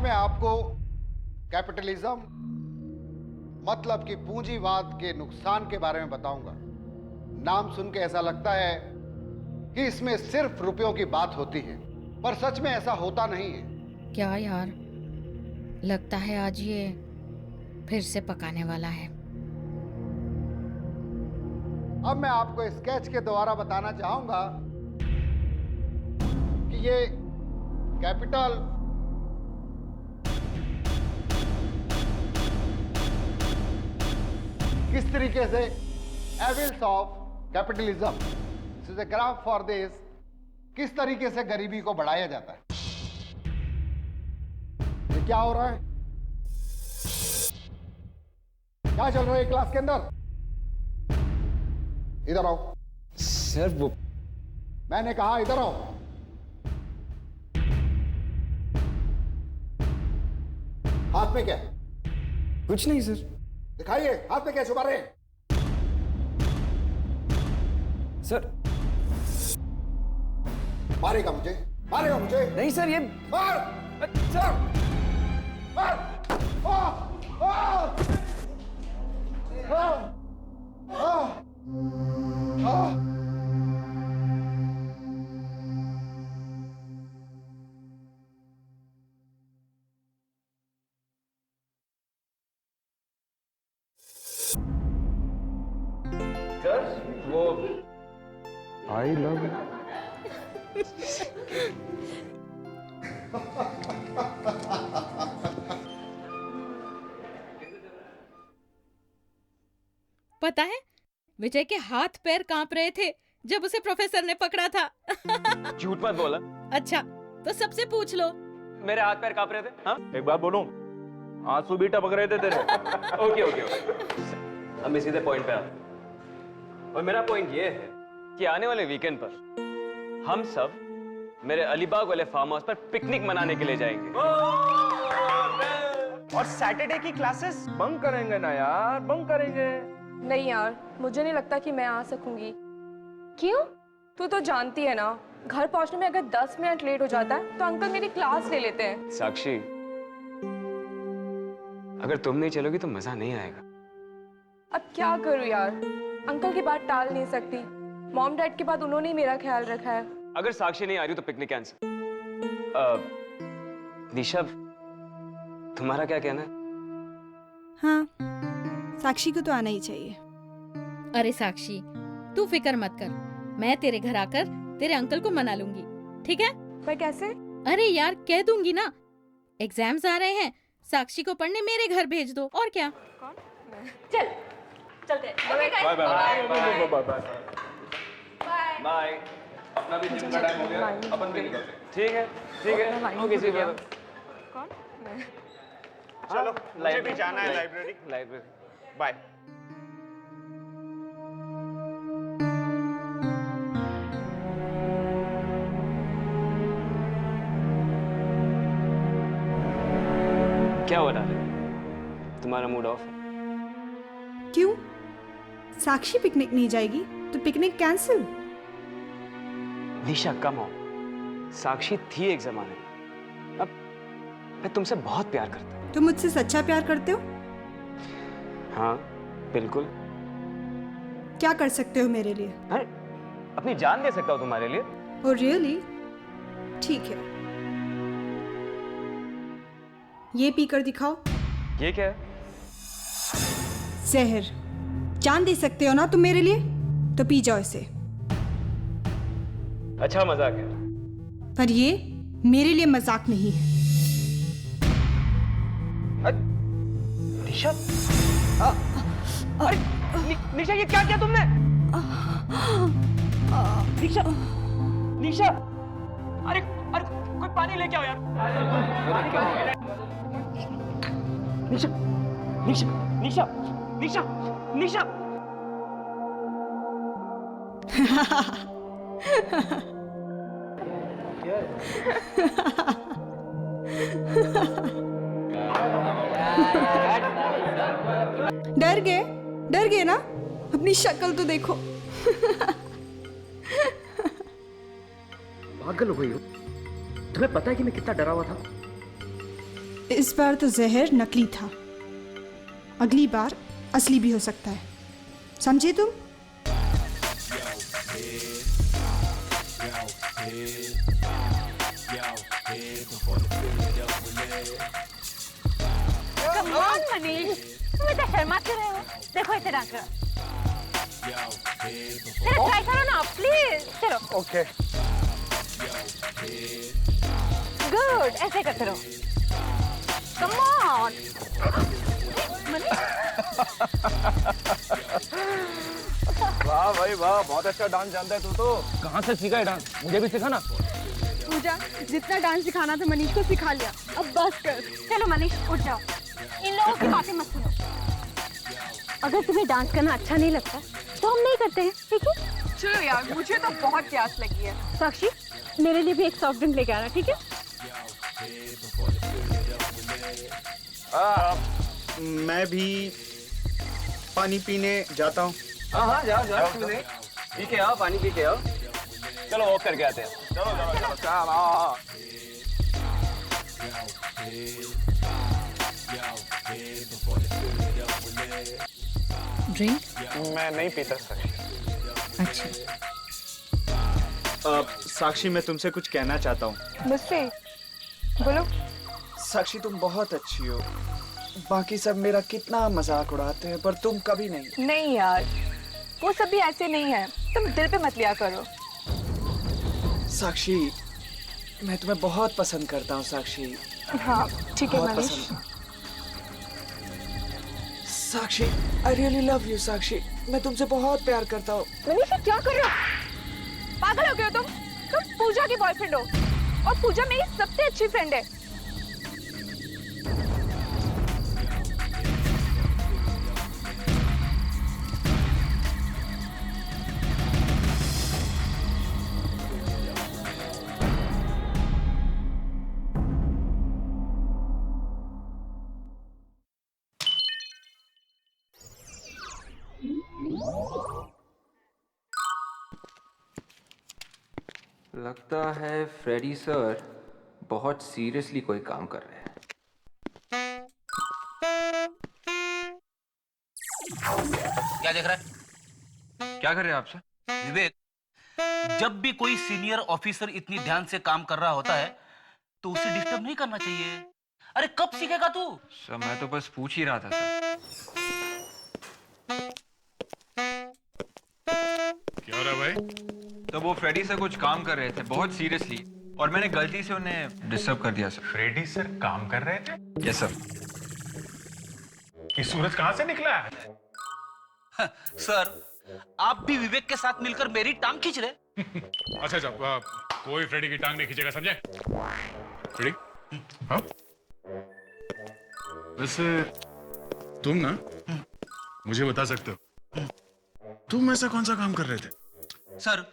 मैं आपको कैपिटलिज्म मतलब कि पूंजीवाद के नुकसान के बारे में बताऊंगा। नाम सुन के ऐसा लगता है कि इसमें सिर्फ रुपयों की बात होती है, पर सच में ऐसा होता नहीं है। क्या यार, लगता है आज ये फिर से पकाने वाला है। अब मैं आपको स्केच के द्वारा बताना चाहूंगा कि ये कैपिटल किस तरीके से evils of capitalism, this is a graph for this, किस तरीके से गरीबी को बढ़ाया जाता है। ये क्या हो रहा है? क्या चल रहा है क्लास के अंदर? इधर आओ। सर वो मैंने कहा इधर आओ। हाथ में क्या है? कुछ नहीं सर। दिखाइए, हाथ में क्या छुपा रहे हैं? सर मारेगा मुझे, मारेगा मुझे। नहीं सर, ये मार सर। मार। आ, आ, आ, आ, आ। सर वो आई लव पता है, विजय के हाथ पैर कांप रहे थे जब उसे प्रोफेसर ने पकड़ा था। झूठ मत बोला। अच्छा, तो सबसे पूछ लो। मेरे हाथ पैर कांप रहे थे। हाँ, एक बात बोलूं, आंसू भी टपक रहे थे तेरे। Okay okay okay. हम सीधे पॉइंट पे आते। और मेरा पॉइंट ये है कि आने वाले वीकेंड पर हम सब मेरे अलीबाग वाले फार्म हाउस पर पिकनिक मनाने के लिए जाएंगे। और सैटरडे की क्लासेस बंक करेंगे ना यार, बंक करेंगे। नहीं यार, मुझे नहीं लगता कि मैं आ सकूंगी। क्यों? तू तो जानती है ना, घर पहुंचने में अगर 10 मिनट लेट हो जाता है तो अंकल मेरी क्लास ले लेते हैं। साक्षी, अगर तुम नहीं चलोगी तो मजा नहीं आएगा। अब क्या करूं यार, अंकल की बात टाल नहीं सकती। मॉम डैड के बाद उन्होंने ही मेरा ख्याल रखा है। अगर साक्षी नहीं आ रही तो पिकनिक कैंसिल। दिशा, तुम्हारा क्या कहना है? हाँ, साक्षी को तो आना ही चाहिए। अरे साक्षी, तू फिक्र मत कर, मैं तेरे घर आकर तेरे अंकल को मना लूंगी, ठीक है? पर कैसे? अरे यार, कह दूंगी ना, एग्जाम्स आ रहे हैं, साक्षी को पढ़ने मेरे घर भेज दो, और क्या। कौन? चल चलते। Bye bye bye bye bye bye. अपना भी जिम का टाइम हो गया, अपन भी निकलते। ठीक है ठीक है, ओके सी बात। कौन? मैं। चलो, मुझे भी जाना है लाइब्रेरी। Library bye. क्या हो रहा है? तुम्हारा मूड ऑफ है? क्यों? साक्षी पिकनिक नहीं जाएगी तो picnic cancel? Nisha come on, Sakshi थी एक जमाने में, अब मैं तुमसे बहुत प्यार करता हूँ। तुम मुझसे सच्चा प्यार करते हो? हाँ बिल्कुल। क्या कर सकते हो मेरे लिए? अरे अपनी जान दे सकता हूँ तुम्हारे लिए। Oh really? ठीक है, ये पीकर दिखाओ। ये क्या है? जहर। जान दे सकते हो ना तुम मेरे लिए, तो पी जाओ इसे। अच्छा मजाक है। पर ये मेरे लिए मजाक नहीं है। निशा, अरे निशा, ये क्या किया तुमने? निशा, निशा, अरे अरे कोई पानी लेके आओ यार। निशा, निशा, निशा, निशा, निशा। डर गए ना? अपनी शक्ल तो देखो। पागल हो गई हो? तुम्हें पता है कि मैं कितना डरा हुआ था? इस बार तो जहर नकली था, अगली बार असली भी हो सकता है, समझे तुम? Come on, मनीष, तुम इतना शर्माते रहे हो। देखो इसे डांस करो। चलो ट्राई करो ना, प्लीज। चलो। ओके। गुड, ऐसे करते रहो। Come on. मनीष। वाह भाई वाह, बहुत अच्छा डांस जानता है तू तो। कहाँ से सीखा है डांस? मुझे भी सिखा ना। पूजा, जितना डांस सिखाना था मनीष को सिखा लिया, अब बस कर। चलो मनीष, उठ जाओ। इन लोगों की बातें मत सुनो। अगर तुम्हें डांस करना अच्छा नहीं लगता तो हम नहीं करते हैं, ठीक है? चलो यार, मुझे तो बहुत प्यास लगी है। साक्षी, मेरे लिए भी एक सॉफ्ट ड्रिंक लेके आना, ठीक है? मैं भी पानी पीने जाता हूँ। हाँ जाओ पी के आओ, पानी पी के आओ। चलो वॉक करके आते हैं। चलो। ड्रिंक? मैं नहीं पीता साक्षी। अच्छा। साक्षी, मैं तुमसे कुछ कहना चाहता हूँ। मुझसे? बोलो। साक्षी, तुम बहुत अच्छी हो। बाकी सब मेरा कितना मजाक उड़ाते हैं, पर तुम कभी नहीं। नहीं यार, वो सब भी ऐसे नहीं है, तुम दिल पे मत लिया करो। साक्षी, मैं तुम्हें बहुत पसंद करता हूँ साक्षी। हाँ ठीक है बहुत मनीष। पसंद। साक्षी, आई रियली लव यू साक्षी। मैं तुमसे बहुत प्यार करता हूँ। मनीष, ये क्या कर रहे हो? पागल हो गए हो तुम? तुम पूजा के बॉयफ्रेंड हो और पूजा मेरी सबसे अच्छी फ्रेंड है। लगता है फ्रेडी सर बहुत सीरियसली कोई काम कर रहे हैं। क्या देख रहा है? क्या कर रहे हैं आप सर? विवेक, जब भी कोई सीनियर ऑफिसर इतनी ध्यान से काम कर रहा होता है तो उसे डिस्टर्ब नहीं करना चाहिए। अरे कब सीखेगा तू? सर मैं तो बस पूछ ही रहा था सर। क्या हो रहा है भाई? तो वो फ्रेडी सर कुछ काम कर रहे थे बहुत सीरियसली, और मैंने गलती से उन्हें डिस्टर्ब कर दिया सर। फ्रेडी सर काम कर रहे थे? Yes sir. ये सूरज कहाँ से निकला है? सर, आप भी विवेक के साथ मिलकर मेरी टांग खींच रहे। अच्छा, कोई फ्रेडी की टांग नहीं खींचेगा, समझे? फ्रेडी? हाँ? वैसे तुम ना मुझे बता सकते हो, तुम ऐसा कौन सा काम कर रहे थे? सर,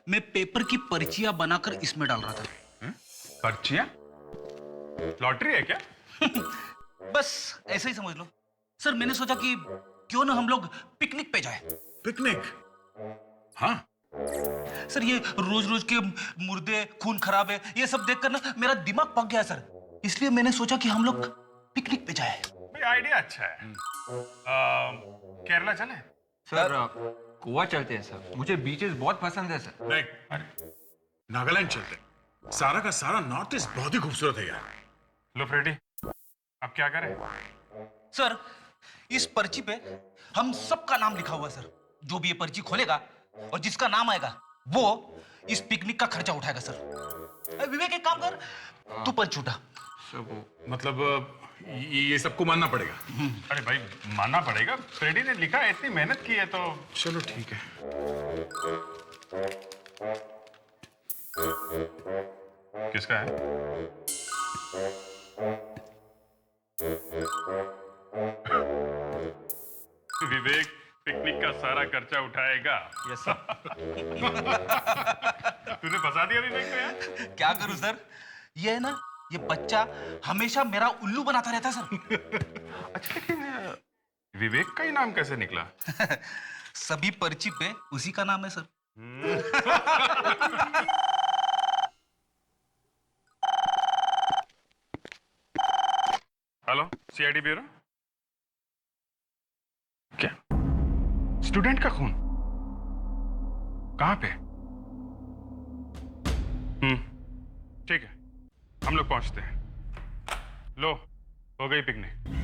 मैं पेपर की पर्चियां बनाकर इसमें डाल रहा था। पर्चियां? लॉटरी है क्या? बस ऐसे ही समझ लो। सर, मैंने सोचा कि क्यों ना हम लोग पिकनिक पे जाए। पिकनिक? हाँ। सर, ये रोज रोज के मुर्दे, खून खराब है, ये सब देखकर ना मेरा दिमाग पक गया सर। इसलिए मैंने सोचा कि हम लोग पिकनिक पे जाए। भाई आइडिया अच्छा है। केरला चले? सर गोवा चलते हैं सर, मुझे बीचेस बहुत पसंद है सर। नहीं, अरे नागालैंड चलते हैं। सारा का सारा नॉर्थ ईस्ट बहुत ही खूबसूरत है यार। लो फ्रेडी, अब क्या करें? सर, इस पर्ची पे हम सबका नाम लिखा हुआ है सर। जो भी ये पर्ची खोलेगा और जिसका नाम आएगा वो इस पिकनिक का खर्चा उठाएगा सर। विवेक, एक काम कर, तू पर्ची उठा। मतलब ये सबको मानना पड़ेगा? अरे भाई मानना पड़ेगा, फ्रेडी ने लिखा है, इतनी मेहनत की है तो चलो ठीक है। किसका है? विवेक पिकनिक का सारा खर्चा उठाएगा। Yes sir. तूने फंसा दिया विवेक को यार। क्या करूं सर, ये है ना, ये बच्चा हमेशा मेरा उल्लू बनाता रहता है सर। अच्छा, लेकिन विवेक का ही नाम कैसे निकला? सभी पर्ची पे उसी का नाम है सर। Hello, CID bureau. क्या स्टूडेंट का खून? कहां पे? ठीक है, हम लोग पहुंचते हैं। लो, हो गई पिकनिक।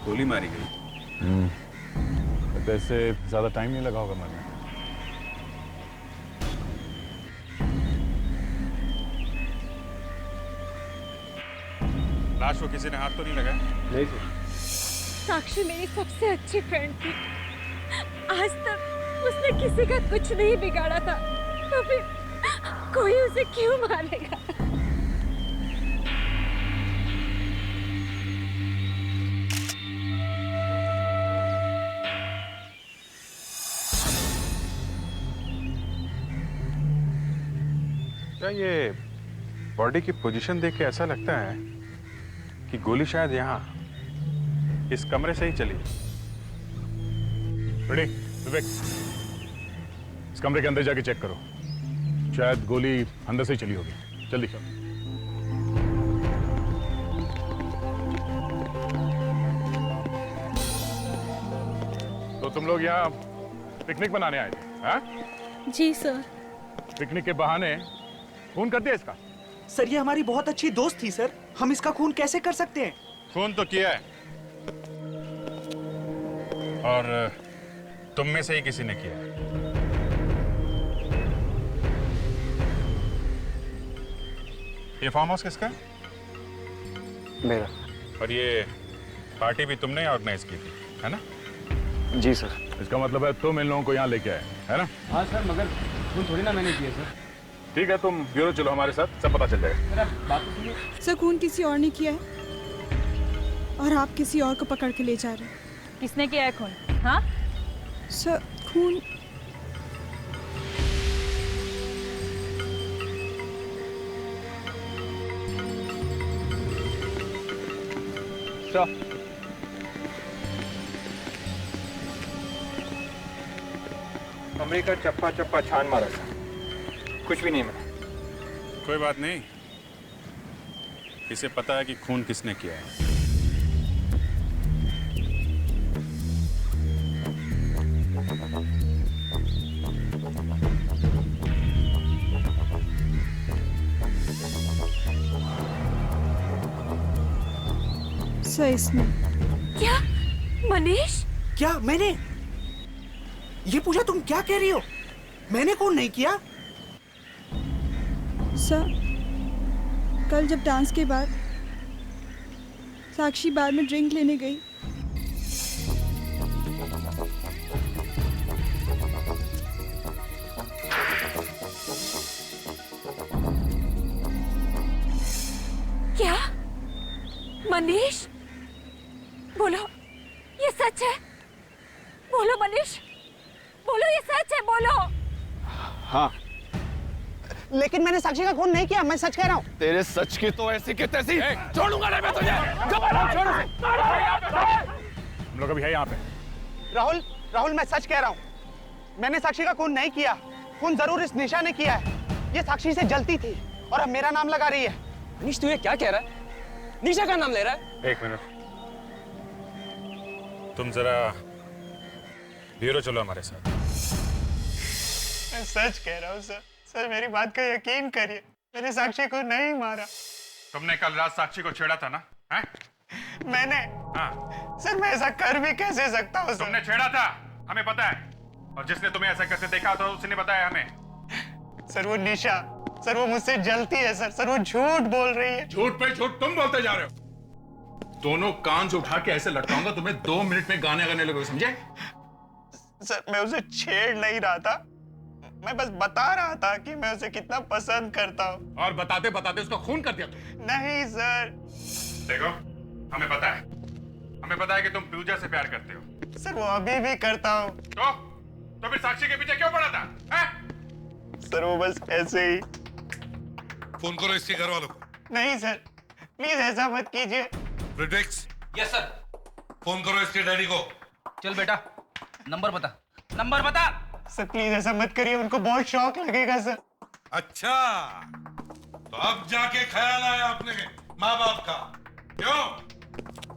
गोली मारी गई। तो इससे ज्यादा टाइम नहीं लगा होगा मरने। लाश को किसी ने हाथ तो नहीं लगाया? नहीं सर। साक्षी मेरी सबसे अच्छी फ्रेंड थी। आज तक उसने किसी का कुछ नहीं बिगाड़ा था, तो फिर कोई उसे क्यों मारेगा? क्या ये बॉडी की पोजीशन देख के ऐसा लगता है कि गोली शायद यहाँ इस कमरे से ही चली? रेडी विवेक, इस कमरे के अंदर जाके चेक करो, शायद गोली अंदर से ही चली होगी। जल्दी करो। तो तुम लोग यहाँ पिकनिक मनाने आए थे? हाँ? जी सर। पिकनिक के बहाने खून कर दिया इसका? सर ये हमारी बहुत अच्छी दोस्त थी सर, हम इसका खून कैसे कर सकते हैं? खून तो किया है, और तुम में से ही किसी ने किया है। ये फार्म हाउस किसका है? मेरा। और ये पार्टी भी तुमने ऑर्गेनाइज की थी, है ना? जी सर। इसका मतलब है तुम इन लोगों को यहाँ लेके आए, है ना? हाँ सर, मगर खून थोड़ी ना मैंने किया सर। ठीक है, तुम ब्यूरो चलो हमारे साथ, सब पता चल जाएगा। मेरा बात तो सुनिए। सर खून किसी और ने किया है और आप किसी और को पकड़ के ले जा रहे हैं। किसने किया है खून? हाँ? सर खून कमरे का चप्पा चप्पा छान मारा था, कुछ भी नहीं मिला। कोई बात नहीं, इसे पता है कि खून किसने किया है। सर इसमें क्या? मनीष? क्या मैंने? ये पूजा तुम क्या कह रही हो? मैंने खून नहीं किया। सर कल जब डांस के बाद साक्षी बार में ड्रिंक लेने गई, क्या? मनीष? बोलो, ये सच है? बोलो मनीष, बोलो ये सच है, बोलो। हाँ, लेकिन मैंने साक्षी का खून नहीं किया, मैं सच कह रहा हूँ। तेरे सच की तो ऐसी की तैसी छोड़ूंगा नहीं मैं तुझे। हम लोग अभी है यहाँ पे। राहुल, राहुल मैं सच कह रहा हूँ, मैंने साक्षी का खून नहीं किया। खून जरूर इस निशा ने किया है। ये साक्षी से जलती थी और अब मेरा नाम लगा रही है। मनीष तू ये क्या कह रहा है? निशा का नाम ले रहा है? एक मिनट, तुम जरा ब्यूरो चलो हमारे साथ। मैं सच कह रहा हूँ सर, सर मेरी बात का यकीन करिए, मैंने साक्षी को नहीं मारा। तुमने कल रात साक्षी को छेड़ा था ना? हैं? मैंने? हाँ। सर मैं ऐसा कर भी कैसे सकता हूँ? तुमने छेड़ा था, हमें पता है, और जिसने तुम्हें ऐसा करते देखा था उसने बताया हमें। सर वो निशा, सर वो मुझसे जलती है सर, सर वो झूठ बोल रही है। झूठ पे झूठ तुम बोलते जा रहे हो। दोनों कान से उठा के ऐसे लटकाऊंगा तुम्हें, 2 मिनट में गाने गाने लगोगे, समझे? सर मैं उसे छेड़ नहीं रहा था, मैं बस बता रहा था कि मैं उसे कितना पसंद करता हूँ। और बताते बताते उसका खून कर दिया तुम। नहीं सर। देखो, हमें पता है कि तुम पूजा से प्यार करते हो। सर वो अभी भी करता हूँ। तो फिर साक्षी के पीछे क्यों पड़ा था? हैं? सर वो बस ऐसे ही फोन करो इसके घर वालों को। नहीं सर, प्लीज ऐसा मत कीजिए। Pretext, yes sir. फोन करो इसके डैडी को। चल बेटा, नंबर बता, नंबर बता। सर प्लीज ऐसा मत करिए, उनको बहुत शौक लगेगा सर। अच्छा, तो अब जाके ख्याल आया अपने माँ बाप का, क्यों?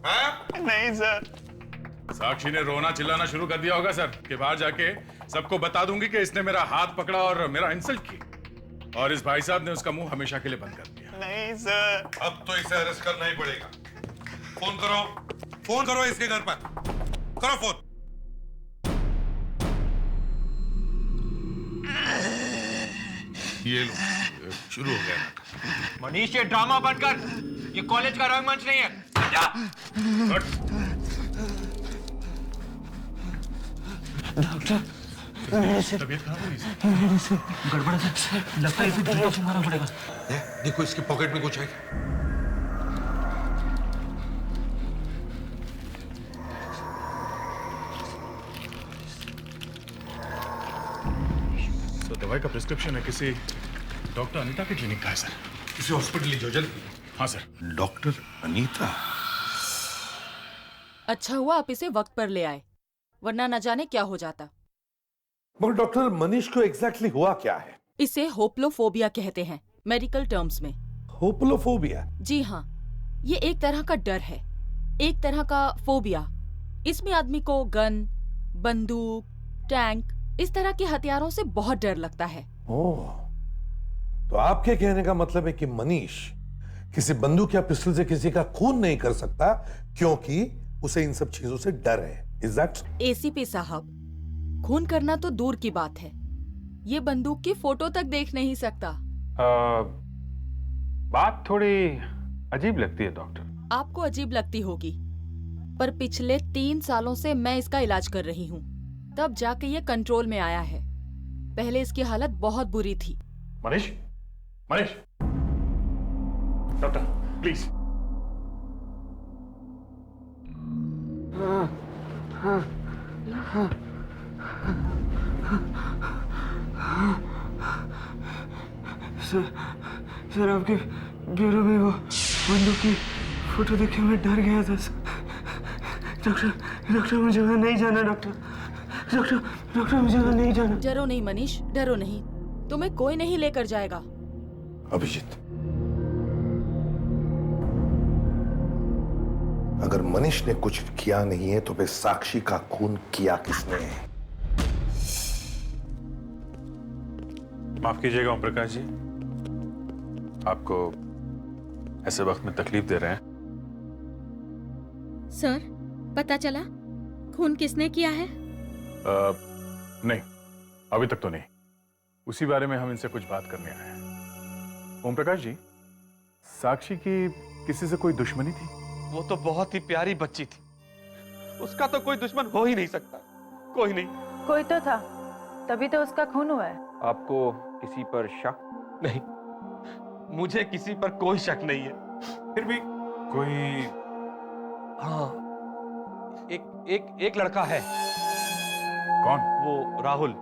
है? नहीं सर। साक्षी ने रोना चिल्लाना शुरू कर दिया होगा सर कि बाहर जाके सबको बता दूंगी कि इसने मेरा हाथ पकड़ा और मेरा इंसल्ट की, और इस भाई साहब ने उसका मुंह हमेशा के लिए बंद कर दिया। नहीं सर। अब तो इसे अरेस्ट करना ही पड़ेगा। फोन करो इसके घर पर, करो फोन। ये लो, शुरू हो गया। मनीष, ये ड्रामा बंद कर, ये कॉलेज का रंगमंच नहीं है। जा। डॉक्टर, तबीयत खराब है, गड़बड़ है, लगता है इसे डिटॉक्स मारना पड़ेगा। देखो इसकी पॉकेट में कुछ है। तो दवाई का प्रिस्क्रिप्शन है किसी डॉक्टर अनीता के क्लिनिक का है सर। किसी हॉस्पिटल ले जाओ जल्दी। हाँ सर। डॉक्टर अनीता? अच्छा हुआ आप इसे वक्त पर ले आए, वरना न जाने क्या हो जाता। मगर डॉक्टर, मनीष को एग्जैक्टली हुआ क्या है? इसे होप्लोफोबिया कहते हैं मेडिकल टर्म्स में। होप्लोफोबिया? जी हाँ, ये एक तरह का डर है, एक तरह का फोबिया। इसमें आदमी को गन, बंदूक, टैंक, इस तरह के हथियारों से बहुत डर लगता है। ओह, तो आपके कहने का मतलब है कि मनीष किसी बंदूक या पिस्टल से किसी का खून नहीं कर सकता क्योंकि उसे इन सब चीजों से डर है। Is that? एसीपी साहब, खून करना तो दूर की बात है, ये बंदूक की फोटो तक देख नहीं सकता। बात थोड़ी अजीब लगती है डॉक्टर। आपको अजीब लगती होगी, पर पिछले 3 सालों से मैं इसका इलाज कर रही हूँ, तब जाके ये कंट्रोल में आया है। पहले इसकी हालत बहुत बुरी थी। Manish, Manish, doctor please. Sir आपके ब्यूरो में वो बंदूक की फोटो देख के मैं डर गया था सर। डॉक्टर मुझे वहाँ नहीं जाना। डॉक्टर मुझे वहाँ नहीं जाना। डरो नहीं मनीष, डरो नहीं, तुम्हें कोई नहीं लेकर जाएगा। अभिजीत, अगर मनीष ने कुछ किया नहीं है तो फिर साक्षी का खून किया किसने है? माफ कीजिएगा ओम प्रकाश जी, आपको ऐसे वक्त में तकलीफ दे रहे हैं। सर, पता चला खून किसने किया है? नहीं, अभी तक तो नहीं। उसी बारे में हम इनसे कुछ बात करने आए हैं। ओम प्रकाश जी, साक्षी की किसी से कोई दुश्मनी थी? वो तो बहुत ही प्यारी बच्ची थी, उसका तो कोई दुश्मन हो ही नहीं सकता। कोई नहीं। कोई तो था, तभी तो उसका खून हुआ है। आपको किसी पर शक? नहीं, मुझे किसी पर कोई शक नहीं है। फिर भी कोई? हाँ, एक लड़का है। कौन? वो राहुल।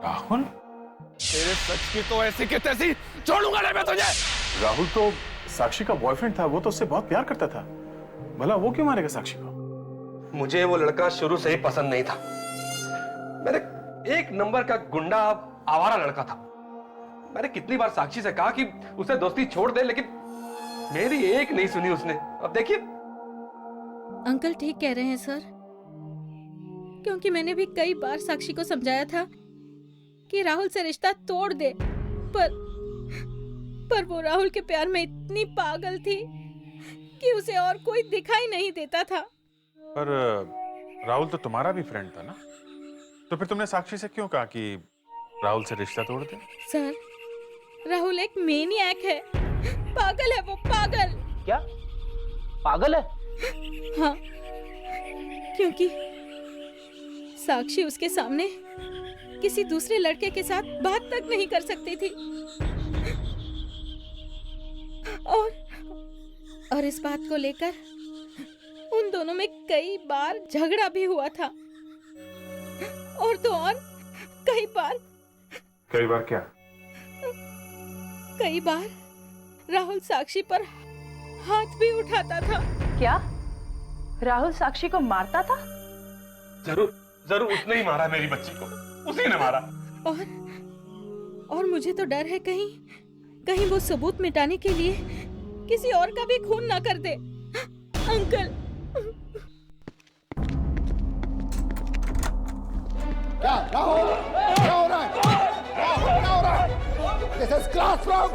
राहुल? तेरे सच की तो ऐसी की तैसी छोड़ूंगा नहीं मैं तुझे। राहुल तो साक्षी का बॉयफ्रेंड था, वो तो उससे बहुत प्यार करता था। भला वो क्यों मारेगा साक्षी को? मुझे वो लड़का शुरू से ही पसंद नहीं था। मेरे एक नंबर का गुंडा, आवारा लड़का था। मैंने कितनी बार साक्षी से कहा कि उसे दोस्ती छोड़ दे, लेकिन मेरी एक नहीं सुनी उसने। अब देखिए। अंकल ठीक कह रहे हैं सर, क्योंकि मैंने भी कई बार साक्षी को समझाया था कि राहुल से रिश्ता तोड़ दे, पर वो राहुल के प्यार में इतनी पागल थी कि उसे और कोई दिखाई नहीं देता था। पर राहुल तो तुम्हारा भी फ्रेंड था ना, तो फिर तुमने साक्षी से क्यों कहा कि राहुल से रिश्ता तोड़ दे? सर, राहुल एक मेनियक है, पागल है वो, पागल। क्या पागल है? हाँ, क्योंकि साक्षी उसके सामने किसी दूसरे लड़के के साथ बात तक नहीं कर सकती थी, और इस बात को लेकर उन दोनों में कई बार झगड़ा भी हुआ था, और तो और कई बार क्या? कई बार राहुल साक्षी पर हाथ भी उठाता था। क्या राहुल साक्षी को मारता था? जरूर जरूर उसने ही मारा मेरी बच्ची को, उसी ने मारा। और मुझे तो डर है कहीं वो सबूत मिटाने के लिए किसी और का भी खून ना कर दे। अंकल। क्या राहुल, क्या हो रहा है? राहुल, क्या हो रहा है? This is classroom.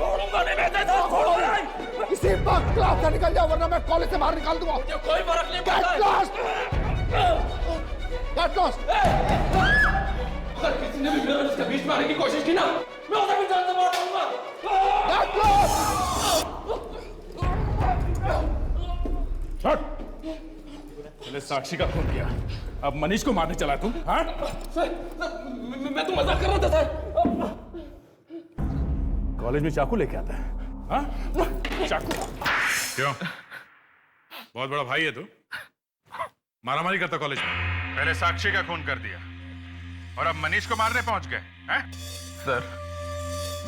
इसी वक्त क्लास से निकल जाओ वरना मैं कॉलेज से बाहर निकाल दूंगा। कोई फर्क नहीं पड़ता। Get lost. Get lost. अगर किसी ने भी मेरे और इसके बीच में आने की कोशिश की ना, मैं उसे भी जान से मार दूंगा। Get lost. छोड़। पहले साक्षी का खून किया, अब मनीष को मारने चला तुम? हाँ? मैं तो मजाक कर रहा था सर। कॉलेज में चाकू लेके आता है? हाँ? चाकू? क्यों? बहुत बड़ा भाई है तू? मारामारी करता कॉलेज में? पहले साक्षी का खून कर दिया और अब मनीष को मारने पहुंच गए हैं? सर,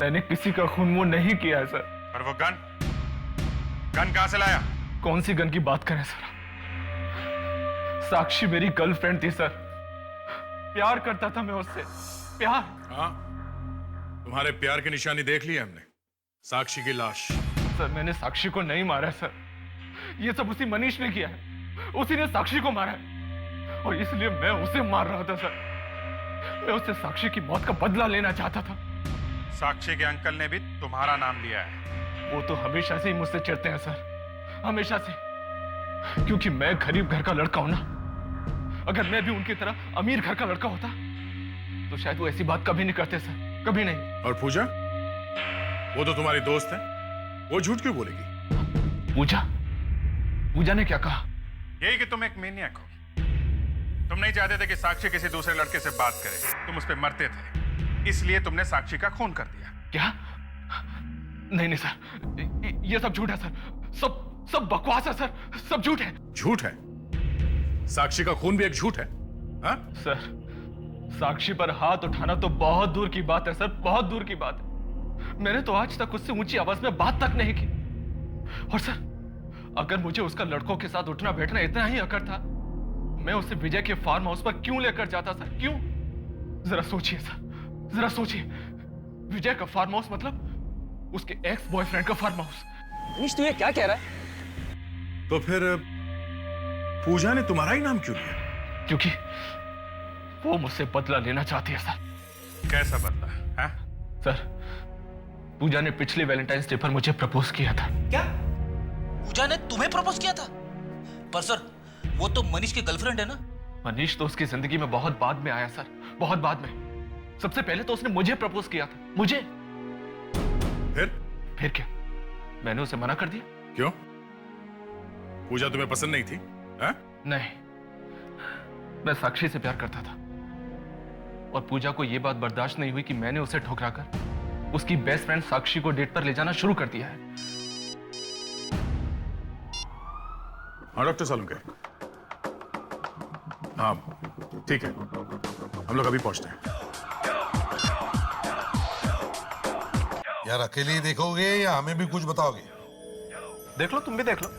मैंने किसी का खून वो नहीं किया है सर। और वो गन कहां से लाया? कौन सी गन की बात करें सर? साक्षी मेरी गर्लफ्रेंड थी सर, प्यार करता था मैं उससे, प्यार। हाँ, तुम्हारे प्यार की निशानी देख ली है हमने, साक्षी की लाश। सर मैंने साक्षी को नहीं मारा सर, ये सब उसी मनीष ने किया है, उसी ने साक्षी को मारा है और इसलिए मैं उसे मार रहा था सर। मैं उससे साक्षी की मौत का बदला लेना चाहता था। साक्षी के अंकल ने भी तुम्हारा नाम लिया है। वो तो हमेशा से ही मुझसे चिढ़ते हैं सर, हमेशा से, क्योंकि मैं गरीब घर का लड़का हूं ना। अगर मैं भी उनकी तरह अमीर घर का लड़का होता तो शायद वो ऐसी बात कभी नहीं करते सर, कभी नहीं। और पूजा, वो तो तुम्हारी दोस्त है, वो झूठ क्यों बोलेगी? पूजा ने क्या कहा? यही कि तुम एक मैनियक हो। तुम नहीं चाहते थे कि साक्षी किसी दूसरे लड़के से बात करे, तुम उस पर मरते थे, इसलिए तुमने साक्षी का खून कर दिया। क्या? नहीं सर, ये सब झूठ है सर, सब बकवास है सर, सब झूठ है। झूठ है? साक्षी का खून भी एक झूठ है? हाँ? सर, साक्षी पर हाथ उठाना तो बहुत दूर की बात है सर, बहुत दूर की बात है। मैंने तो आज तक उससे ऊंची आवाज में बात तक नहीं की। और सर, अगर मुझे उसका लड़कों के साथ उठना बैठना इतना ही अकड़ था, मैं उसे विजय के फार्म हाउस पर क्यों लेकर जाता सर? क्यों? जरा सोचिए सर, जरा सोचिए। विजय का फार्म हाउस मतलब उसके एक्स बॉयफ्रेंड का फार्म हाउस। मनीष तू ये क्या कह रहा है? तो फिर पूजा ने तुम्हारा ही नाम क्यों लिया? क्योंकि वो मुझसे बदला लेना चाहती है सर। कैसा बदला? हाँ? सर, पूजा ने पिछले वैलेंटाइंस डे पर मुझे प्रपोज किया था। क्या? पूजा ने तुम्हें प्रपोज किया था? पर सर, वो तो मनीष की गर्लफ्रेंड है ना? मनीष तो उसकी जिंदगी में बहुत बाद में आया सर, बहुत बाद में। सबसे पहले तो उसने मुझे प्रपोज किया था, मुझे। फिर क्या? मैंने उसे मना कर दिया। क्यों? पूजा तुम्हें पसंद नहीं थी? हाँ? नहीं, मैं साक्षी से प्यार करता था और पूजा को यह बात बर्दाश्त नहीं हुई कि मैंने उसे ठुकराकर उसकी बेस्ट फ्रेंड साक्षी को डेट पर ले जाना शुरू कर दिया है। हाँ डॉक्टर सालुंके, हाँ ठीक है, हम लोग अभी पहुंचते हैं। यार अकेले ही देखोगे या हमें भी कुछ बताओगे? देख लो, तुम भी देख लो।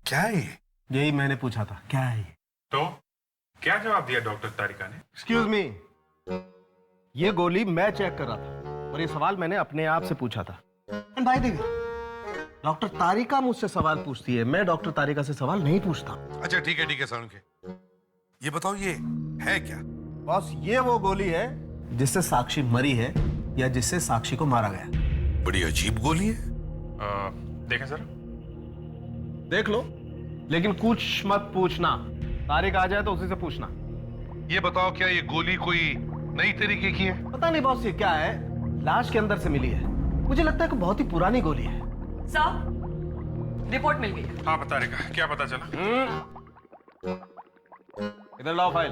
क्या है? यही मैंने पूछा था, क्या है? तो क्या जवाब दिया डॉक्टर तारिका ने? एक्सक्यूज मी, ये गोली मैं चेक कर रहा था और ये सवाल मैंने अपने आप से पूछा था। भाई देखिए, डॉक्टर तारिका मुझसे सवाल पूछती है, मैं डॉक्टर तारिका से सवाल नहीं पूछता। अच्छा ठीक है सालुंके, ये बताओ ये है क्या? बॉस, ये वो गोली है जिससे साक्षी मरी है या जिससे साक्षी को मारा गया। बड़ी अजीब गोली है। देखें सर। देख लो, लेकिन कुछ मत पूछना। तारिका आ जाए तो उसी से पूछना। ये बताओ, क्या ये गोली कोई नई तरीके की है? पता नहीं बॉस, ये क्या है, लाश के अंदर से मिली है। मुझे लगता है कि बहुत ही पुरानी गोली है। सर, रिपोर्ट मिल गई है। हाँ बता रेखा, क्या पता चला? इधर लाओ फाइल।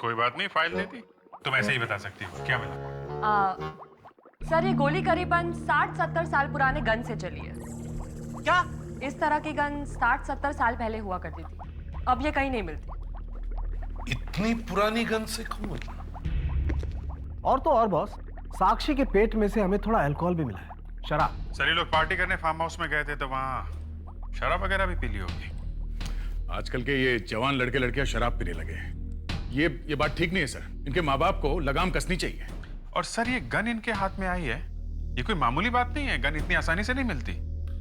कोई बात नहीं, फाइल दे दी, तुम ऐसे ही बता सकती हो। क्या मिला? सर, ये गोली करीबन 60-70 साल पुराने गन से चली है। क्या? इस तरह की गन 60-70 साल पहले हुआ करती थी, अब ये कहीं नहीं मिलती। इतनी पुरानी गन से खून? और तो और बॉस, साक्षी के पेट में से हमें थोड़ा अल्कोहल भी मिला है, शराब। सर ये लोग पार्टी करने फार्म हाउस में गए थे तो वहाँ शराब वगैरह भी पी ली होगी। आजकल के ये जवान लड़के लड़कियां शराब पीने लगे हैं। ये बात ठीक नहीं है सर। इनके माँ बाप को लगाम कसनी चाहिए। और सर ये गन इनके हाथ में आई है, ये कोई मामूली बात नहीं है। गन इतनी आसानी से नहीं मिलती,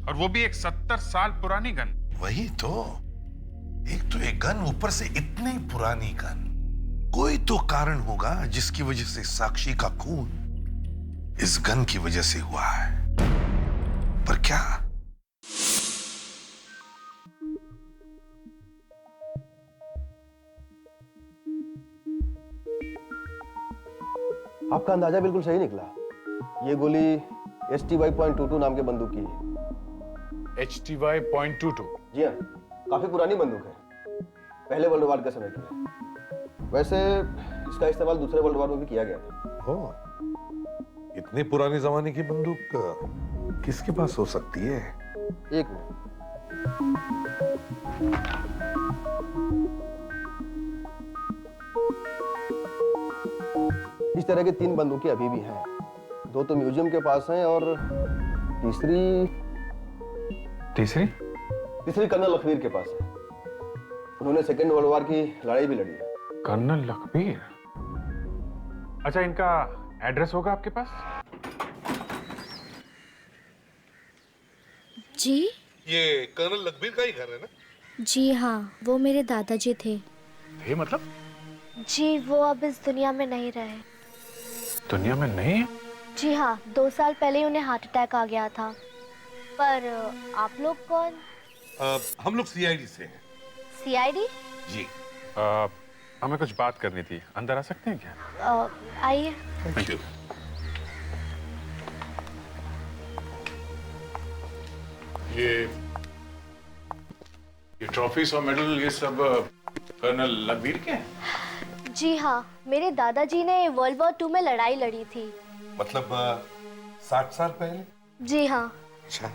और वो भी एक 70 साल पुरानी गन। वही तो, एक तो एक गन, ऊपर से इतनी पुरानी गन। कोई तो कारण होगा जिसकी वजह से साक्षी का खून इस गन की वजह से हुआ है, पर क्या? आपका अंदाजा बिल्कुल सही निकला। ये गोली HTY.22 नाम के बंदूक की है। HTY.22? जी हाँ, काफी पुरानी बंदूक है, पहले वर्ल्ड वार के समय की है। वैसे इसका इस्तेमाल दूसरे वर्ल्ड वार में भी किया गया था। ओह, इतनी पुरानी जमाने की बंदूक किसके पास हो सकती है? एक मिनट। इस तरह की 3 बंदूकें अभी भी हैं। 2 तो म्यूजियम के पास हैं और तीसरी कर्नल लखबीर के पास है। उन्होंने सेकेंड वर्ल्ड वार की लड़ाई भी लड़ी है। कर्नल लखबीर? अच्छा, इनका एड्रेस होगा आपके पास? जी, ये कर्नल लखबीर का ही घर है ना? जी हाँ, वो मेरे दादाजी थे। मतलब? जी, वो अब इस दुनिया में नहीं रहे। दुनिया में नहीं? जी हाँ, 2 साल पहले उन्हें हार्ट अटैक आ गया था। पर आप लोग कौन? हम लोग CID से हैं। CID? जी। हमें कुछ बात करनी थी, अंदर आ सकते हैं क्या? आइए। Thank you. ये ट्रॉफीज और मेडल ये सब कर्नल लखबीर के हैं? जी हाँ, मेरे दादाजी ने वर्ल्ड वॉर 2 में लड़ाई लड़ी थी। मतलब 60 साल पहले? जी हाँ। अच्छा,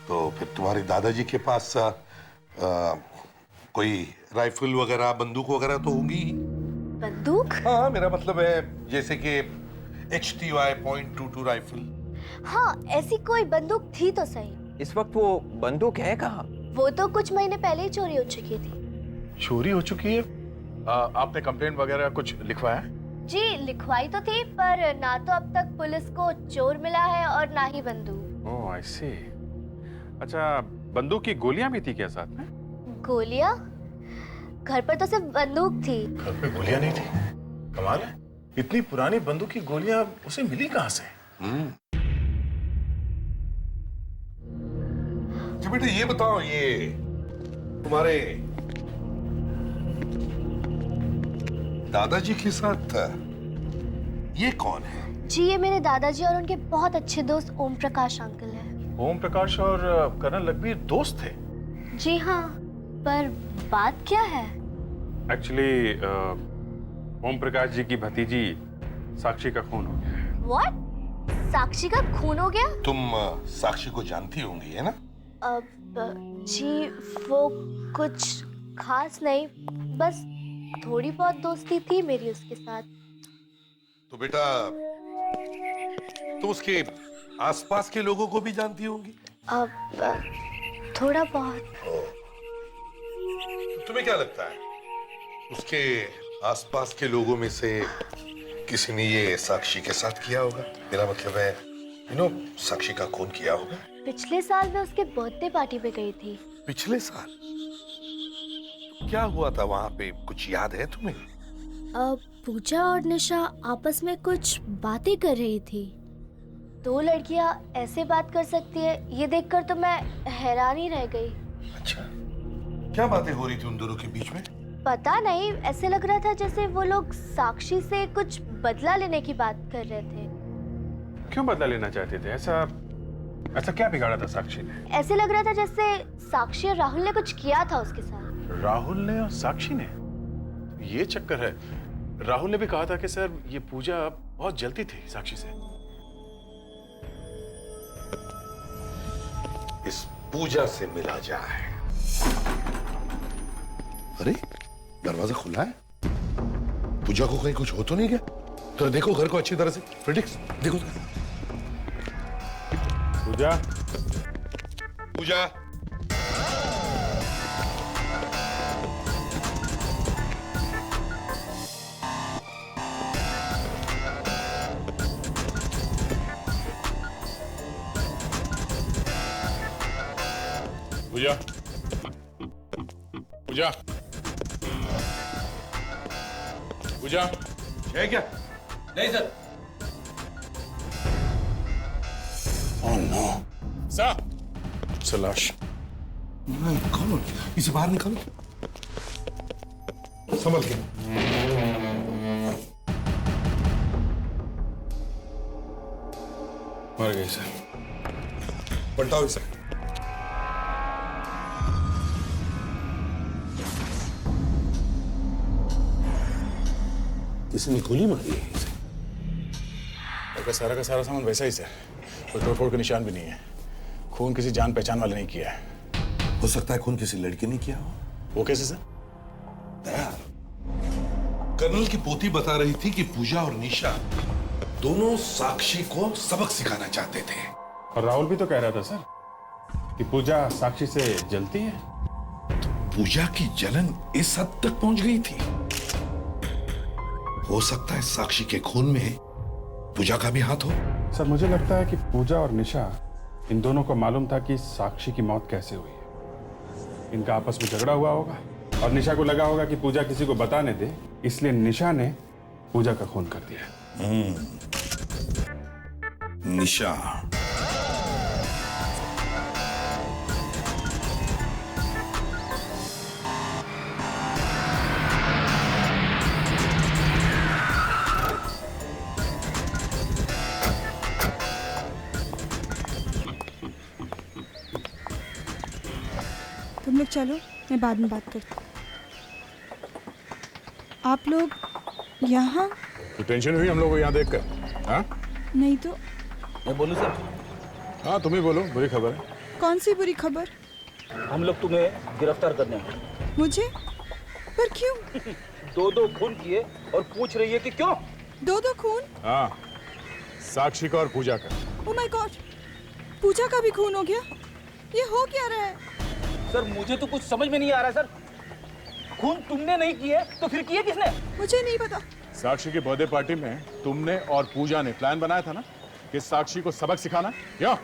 तो फिर तुम्हारे दादाजी के पास कोई राइफल वगैरह, बंदूक वगैरह तो होगी ही। बंदूक? हाँ, मेरा मतलब है जैसे कि HTY.22 राइफल। हाँ, ऐसी कोई बंदूक थी तो सही। इस वक्त वो बंदूक है कहाँ? वो तो कुछ महीने पहले ही चोरी हो चुकी थी। चोरी हो चुकी है? आपने कंप्लेंट वगैरह कुछ लिखवाया? जी, लिखवाई तो थी, पर ना तो अब तक पुलिस को चोर मिला है और ना ही बंदूक। ओह, आई सी। अच्छा, बंदूक की गोलियां भी थी क्या साथ में? गोलियां? घर पर तो सिर्फ बंदूक थी। घर पे गोलियां नहीं थी? कमाल है, इतनी पुरानी बंदूक की गोलियां उसे मिली कहां से? अच्छा बेटा, ये बताओ, ये तुम्हारे दादाजी के साथ ये कौन है? जी, ये मेरे दादाजी और उनके बहुत अच्छे दोस्त ओम प्रकाश अंकल हैं। ओम प्रकाश और कर्नल लखबीर दोस्त थे? जी हाँ, पर बात क्या है? एक्चुअली ओम प्रकाश जी की भतीजी साक्षी का खून हो गया है। What? साक्षी का खून हो गया? तुम साक्षी को जानती होंगी, है ना? जी, वो कुछ खास नहीं, बस थोड़ी बहुत दोस्ती थी मेरी उसके साथ। तो बेटा, तुम उसके आसपास के लोगों को भी जानती होंगी? थोड़ा बहुत। तुम्हें क्या लगता है, उसके आसपास के लोगों में से किसी ने ये साक्षी के साथ किया होगा? मेरा मतलब है, साक्षी का खून किया होगा। पिछले साल मैं उसके बर्थडे पार्टी पे गई थी। पिछले साल? क्या हुआ था वहां पे, कुछ याद है तुम्हें? पूजा और निशा आपस में कुछ बातें कर रही थी। 2 लड़कियां ऐसे बात कर सकती है, ये देखकर तो मैं हैरान ही रह गई। अच्छा, क्या बातें हो रही थी उन दोनों के बीच में? पता नहीं, ऐसे लग रहा था जैसे वो लोग साक्षी से कुछ बदला लेने की बात कर रहे थे। क्यों बदला लेना चाहते थे? ऐसा क्या बिगाड़ा था साक्षी ने? ऐसे लग रहा था जैसे साक्षी और राहुल ने कुछ किया था उसके साथ। राहुल ने और साक्षी ने? ये चक्कर है। राहुल ने भी कहा था कि सर ये पूजा बहुत जलती थी साक्षी से। इस पूजा से मिला जाए। अरे, दरवाजा खुला है। पूजा को कहीं कुछ हो तो नहीं गया? तो देखो घर को अच्छी तरह से, फ्रेडिक्स देखो। पूजा, पूजा, पूजा, पूजा, पूजा, है क्या? नहीं सर। Oh no. सर, सलाश। नहीं, कौन? इसे बाहर निकालो। संभल के। मर गई सर। पलटाओ इसे। किसी ने गोली मारी है इसे। का सारा सामान वैसा ही सर, कोई तोड़फोड़ के निशान भी नहीं है। खून किसी जान पहचान वाले नहीं किया है। हो सकता है खून किसी लड़के ने किया हो। वो कैसे सर? दयाल, कर्नल की पोती बता रही थी कि पूजा और निशा दोनों साक्षी को सबक सिखाना चाहते थे। और राहुल भी तो कह रहा था सर कि पूजा साक्षी से जलती है। तो पूजा की जलन इस हद तक पहुंच गई थी। हो सकता है साक्षी के खून में पूजा का भी हाथ हो। सर मुझे लगता है कि पूजा और निशा, इन दोनों को मालूम था कि साक्षी की मौत कैसे हुई है। इनका आपस में झगड़ा हुआ होगा और निशा को लगा होगा कि पूजा किसी को बताने दे, इसलिए निशा ने पूजा का खून कर दिया। निशा, तुम लोग चलो, मैं बाद में बात करती हूँ। आप लोग यहाँ? तो टेंशन हुई हम लोग को यहाँ देखकर? हाँ? नहीं तो। मैं बोलूं सर? हाँ तुम ही बोलो, बुरी खबर है। कौन सी बुरी खबर? हम लोग तुम्हें गिरफ्तार करने आए। मुझे? पर क्यों? 2 खून किए और पूछ रही है कि क्यों? 2 खून? हाँ, साक्षी का और पूजा का। ओह माय गॉड, पूजा का भी खून हो गया? ये हो क्या रहा है? सर मुझे तो कुछ समझ में नहीं आ रहा सर। खून तुमने नहीं किए तो फिर किए किसने? मुझे नहीं पता। साक्षी की बर्थडे पार्टी में तुमने और पूजा ने प्लान बनाया था ना कि साक्षी को सबक सिखाना। क्या?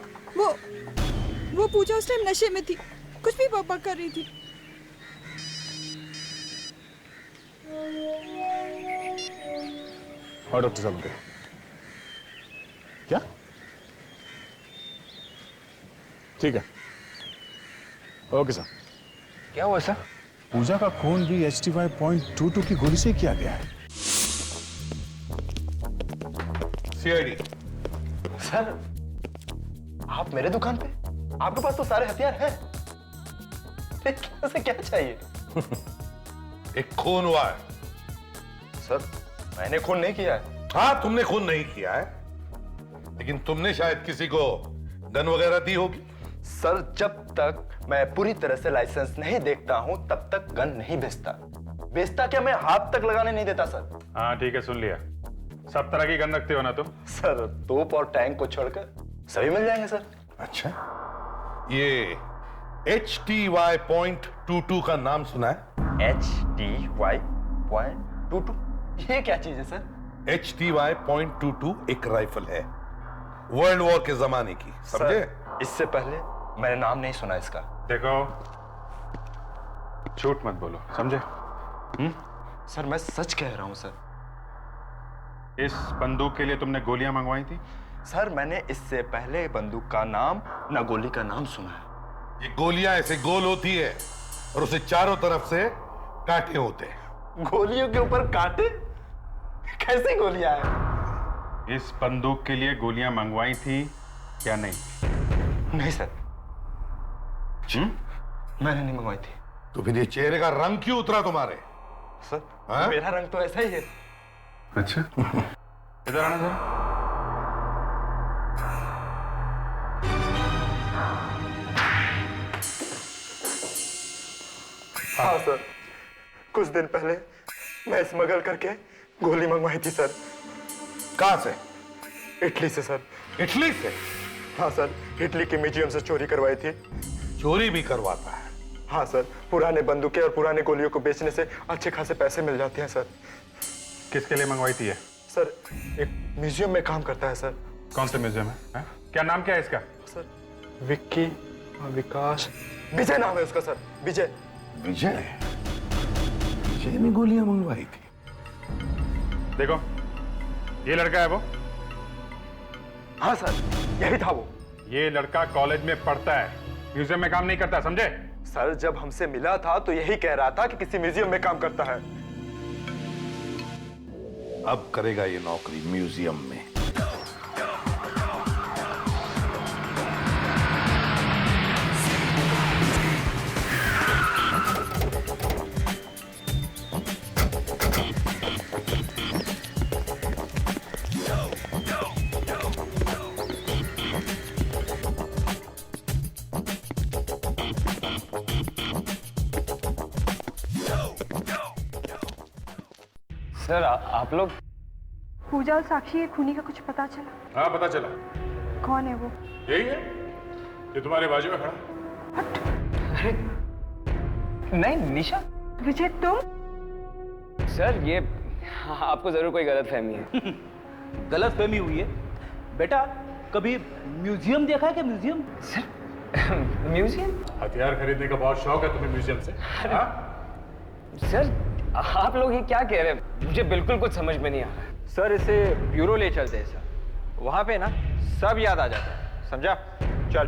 वो पूजा उस टाइम नशे में थी, कुछ भी बकबक कर रही थी। और डॉक्टर साहब के क्या? ठीक है, ओके सर। क्या हुआ सर? पूजा का खून भी HT5.22 की गोली से किया गया है। CID। सर, आप मेरे दुकान पे? आपके पास तो सारे हथियार हैं। क्या चाहिए? एक खून हुआ है। सर, मैंने खून नहीं किया है। हाँ, तुमने खून नहीं किया है, लेकिन तुमने शायद किसी को गन वगैरह दी होगी। सर, जब तक मैं पूरी तरह से लाइसेंस नहीं देखता हूं तब तक गन नहीं बेचता क्या मैं हाथ तक लगाने नहीं देता सर। हाँ ठीक है, सुन लिया। सब तरह की गन रखते हो ना तुम? सर, तोप और टैंक को छोड़कर सभी मिल जाएंगे सर। अच्छा, ये HTY.22 का नाम सुना है? HTY.22 ये क्या चीज है सर? HTY.22 एक राइफल है, वर्ल्ड वॉर के जमाने की, समझे? इससे पहले मैंने नाम नहीं सुना इसका। देखो, झूठ मत बोलो, समझे? सर, मैं सच कह रहा हूं सर। इस बंदूक के लिए तुमने गोलियां मंगवाई थी? सर, मैंने इससे पहले बंदूक का नाम न गोली का नाम सुना है। ये गोलियां ऐसे गोल होती है और उसे चारों तरफ से कांटे होते हैं। गोलियों के ऊपर कांटे? कैसी गोलियां हैं? इस बंदूक के लिए गोलियां मंगवाई थी या नहीं? नहीं सर। मैंने नहीं मंगवाई थी। तो फिर ये चेहरे का रंग क्यों उतरा तुम्हारे? सर, हाँ? मेरा रंग तो ऐसा ही है। अच्छा, इधर आना जरा। हाँ सर, कुछ दिन पहले मैं स्मगल करके गोली मंगवाई थी सर। कहां से? इटली से सर। इटली से? हाँ सर, इटली के म्यूजियम से चोरी करवाई थी। चोरी भी करवाता है? हाँ सर, पुराने बंदूकें और पुराने गोलियों को बेचने से अच्छे खासे पैसे मिल जाते हैं सर। किसके लिए मंगवाई थी ये? सर, एक म्यूजियम में काम करता है सर। कौन से म्यूजियम है? क्या नाम क्या है इसका? सर, विक्की, विकास, विजय नाम है उसका सर। विजय। विजय? विजय ने गोलियां मंगवाई थी? देखो, ये लड़का है वो? हाँ सर, यही था वो। ये लड़का कॉलेज में पढ़ता है, म्यूजियम में काम नहीं करता, समझे? सर, जब हमसे मिला था तो यही कह रहा था कि किसी म्यूजियम में काम करता है। अब करेगा ये नौकरी म्यूजियम में। सर, आप लोग? पूजा और साक्षी खूनी का कुछ पता चला? हाँ, पता चला। कौन है वो? यही है जो तुम्हारे बाजू में खड़ा। नहीं, निशा। विजय, तुम? सर, ये आपको जरूर कोई गलतफहमी है। गलतफहमी हुई है? बेटा, कभी म्यूजियम देखा है क्या? म्यूजियम? Sir, museum? हथियार खरीदने का बहुत शौक है तुम्हें म्यूजियम से? हाँ? सर, आप लोग ये क्या कह रहे हैं? मुझे बिल्कुल कुछ समझ में नहीं आ रहा है। सर, इसे ब्यूरो ले चलते हैं सर, वहां पे ना सब याद आ जाता है, समझा? चल।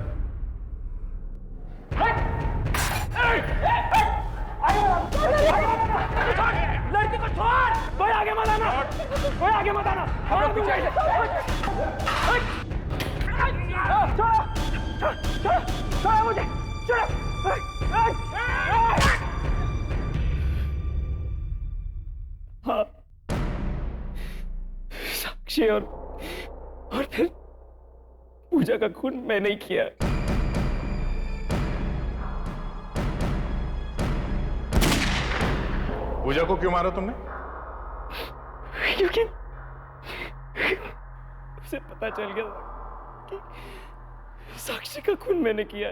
लड़की को छोड़! कोई आगे मत आना! कोई आगे मत आना! हम लोग पीछे छोड़ो मुझे! हाँ, साक्षी और फिर पूजा का खून मैंने ही किया। पूजा को क्यों मारा तुमने? क्योंकि उसे पता चल गया कि साक्षी का खून मैंने किया,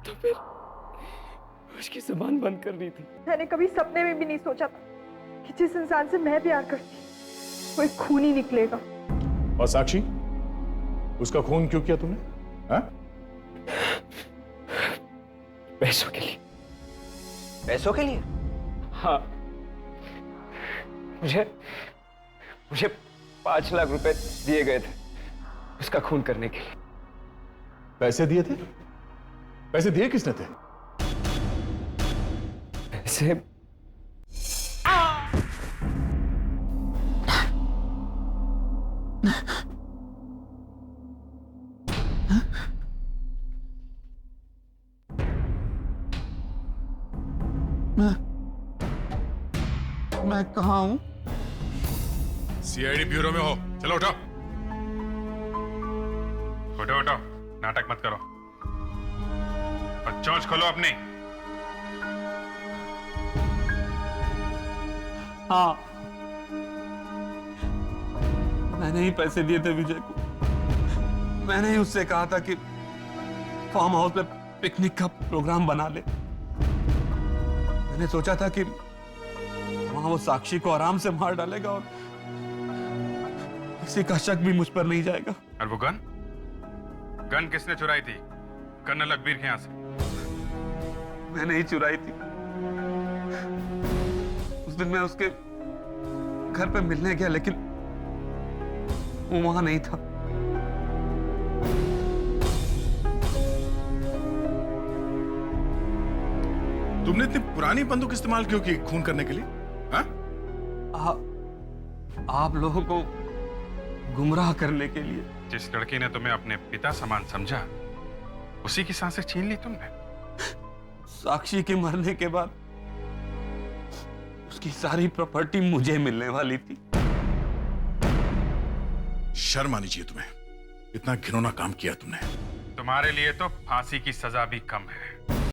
तो फिर उसकी जुबान बंद कर दी थी। मैंने कभी सपने में भी नहीं सोचा था कि जिस इंसान से मैं प्यार करती वो एक खूनी निकलेगा। और साक्षी, उसका खून क्यों किया तुमने? हाँ? पैसों के लिए। पैसों के लिए? हाँ, मुझे 5 लाख रुपए दिए गए थे उसका खून करने के लिए। पैसे दिए थे? पैसे दिए किसने थे? पैसे मैं कहाँ हूँ? सीआईडी ब्यूरो में हो। चलो उठो। उठो उठो, नाटक मत करो और चोंच खोलो अपनी। हाँ, मैंने ही पैसे दिए थे विजय को। मैंने ही उससे कहा था कि फार्म हाउस पे पिकनिक का प्रोग्राम बना ले। मैंने सोचा था कि वहां वो साक्षी को आराम से मार डालेगा और किसी का शक भी मुझ पर नहीं जाएगा। और वो गन किसने चुराई थी? कर्नल अकबीर के यहां से? मैंने ही चुराई थी। उस दिन मैं उसके घर पे मिलने गया, लेकिन वो वहां नहीं था। तुमने इतनी पुरानी बंदूक इस्तेमाल क्यों की खून करने के लिए? हाँ? आप लोगों को गुमराह करने के लिए। जिस लड़की ने तुम्हें अपने पिता समान समझा, उसी की सांसें छीन ली तुमने। साक्षी के मरने के बाद उसकी सारी प्रॉपर्टी मुझे मिलने वाली थी। शर्म आनी चाहिए तुम्हें, इतना घिनौना काम किया तुमने। तुम्हारे लिए तो फांसी की सजा भी कम है।